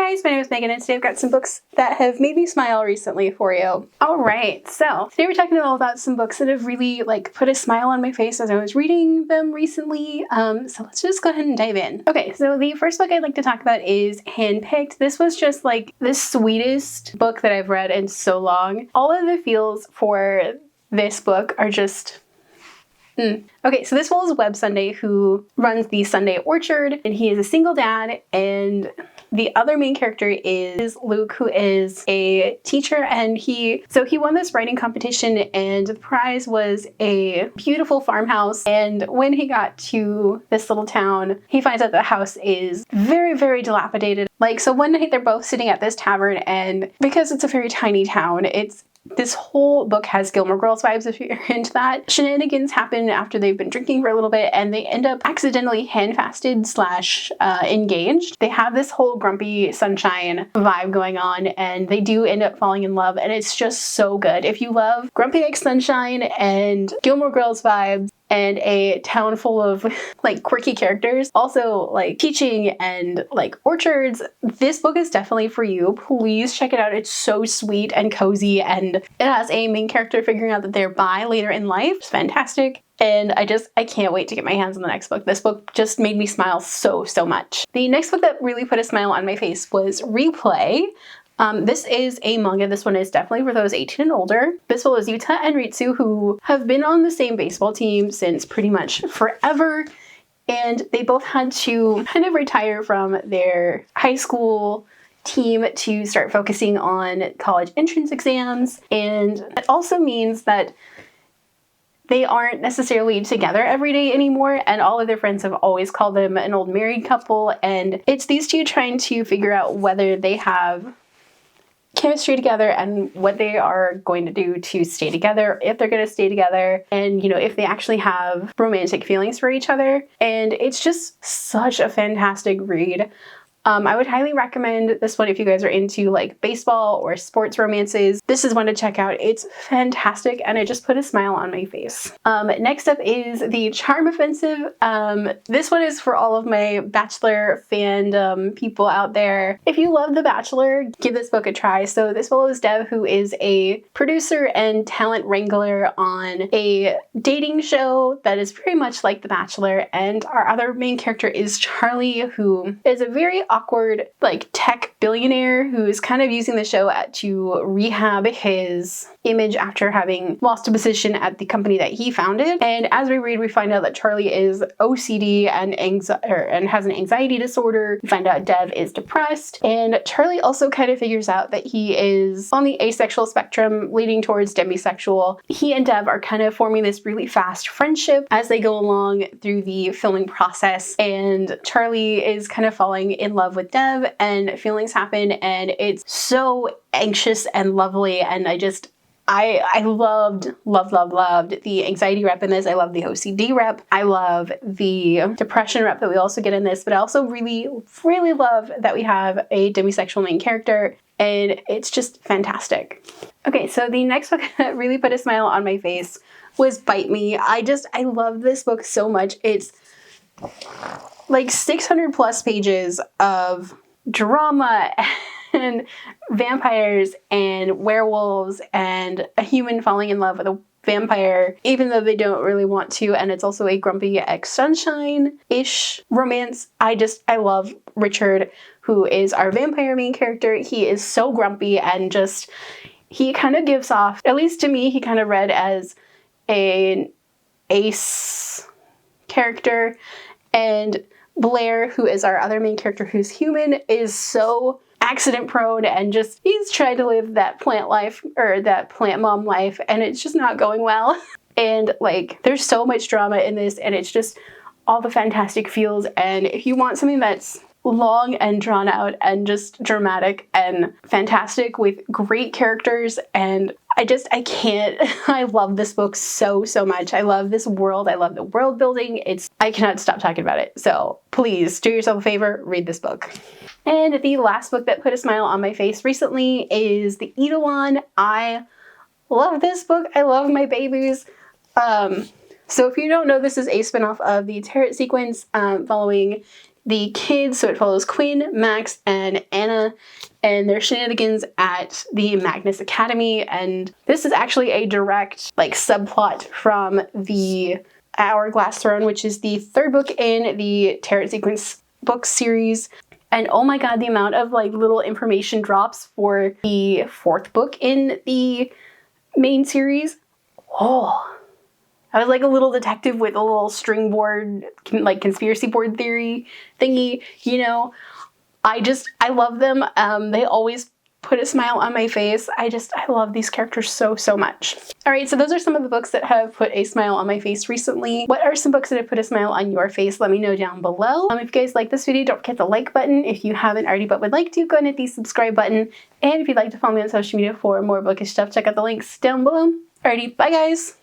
guys, my name is Megan and today I've got some books that have made me smile recently for you. Alright, so today we're talking all about some books that have really put a smile on my face as I was reading them recently. So let's just go ahead and dive in. Okay, so the first book I'd like to talk about is Handpicked. This was just the sweetest book that I've read in so long. All of the feels for this book are just Okay, so this follows Webb Sunday, who runs the Sunday Orchard, and he is a single dad, and the other main character is Luke, who is a teacher, and he won this writing competition, and the prize was a beautiful farmhouse. And when he got to this little town, he finds out the house is very, very dilapidated. So one night they're both sitting at this tavern, and because it's a very tiny town, this whole book has Gilmore Girls vibes if you're into that. Shenanigans happen after they've been drinking for a little bit and they end up accidentally handfasted / engaged. They have this whole grumpy sunshine vibe going on and they do end up falling in love, and it's just so good. If you love grumpy like sunshine and Gilmore Girls vibes and a town full of quirky characters, also teaching and orchards, this book is definitely for you. Please check it out. It's so sweet and cozy, and it has a main character figuring out that they're bi later in life. It's fantastic. And I can't wait to get my hands on the next book. This book just made me smile so much. The next book that really put a smile on my face was Replay. This is a manga. This one is definitely for those 18 and older. This follows Yuta and Ritsu, who have been on the same baseball team since pretty much forever. And they both had to kind of retire from their high school team to start focusing on college entrance exams. And it also means that they aren't necessarily together every day anymore, and all of their friends have always called them an old married couple. And it's these two trying to figure out whether they have chemistry together and what they are going to do to stay together, if they're going to stay together, and if they actually have romantic feelings for each other. And it's just such a fantastic read. I would highly recommend this one if you guys are into baseball or sports romances. This is one to check out. It's fantastic and it just put a smile on my face. Next up is The Charm Offensive. This one is for all of my Bachelor fandom people out there. If you love The Bachelor, give this book a try. So this follows Dev, who is a producer and talent wrangler on a dating show that is very much like The Bachelor, and our other main character is Charlie, who is a very awkward tech billionaire who is kind of using the show to rehab his image after having lost a position at the company that he founded. And as we read, we find out that Charlie is OCD and has an anxiety disorder. We find out Dev is depressed, and Charlie also kind of figures out that he is on the asexual spectrum leaning towards demisexual. He and Dev are kind of forming this really fast friendship as they go along through the filming process, and Charlie is kind of falling in love with Dev, and feelings happen, and it's so anxious and lovely. And I loved the anxiety rep in this. I love the OCD rep. I love the depression rep that we also get in this, but I also really love that we have a demisexual main character, and it's just fantastic. Okay, so the next book that really put a smile on my face was Bite Me. I love this book so much. It's 600 plus pages of drama and vampires and werewolves and a human falling in love with a vampire, even though they don't really want to. And it's also a grumpy ex-sunshine-ish romance. I love Richard, who is our vampire main character. He is so grumpy and he kind of gives off, at least to me, he kind of read as an ace character. And Blair, who is our other main character who's human, is so accident prone and he's trying to live that plant life, or that plant mom life, and it's just not going well. And there's so much drama in this, and it's just all the fantastic feels. And if you want something that's long and drawn out and just dramatic and fantastic with great characters, and I love this book so much. I love this world. I love the world building. I cannot stop talking about it. So please do yourself a favor, read this book. And the last book that put a smile on my face recently is the Edelwan. I love this book. I love my babies. So if you don't know, this is a spinoff of the Tarot sequence following the kids. So it follows Quinn, Max, and Anna and their shenanigans at the Magnus Academy. And this is actually a direct like subplot from the Hourglass Throne, which is the third book in the Tarot Sequence book series. And oh my god, the amount of like little information drops for the fourth book in the main series. Oh, I was like a little detective with a little string board, like conspiracy board theory thingy, you know. I love them. They always put a smile on my face. I love these characters so much. All right, so those are some of the books that have put a smile on my face recently. What are some books that have put a smile on your face? Let me know down below. If you guys like this video, don't forget the like button. If you haven't already but would like to, go and hit the subscribe button. And if you'd like to follow me on social media for more bookish stuff, check out the links down below. Alrighty, bye guys!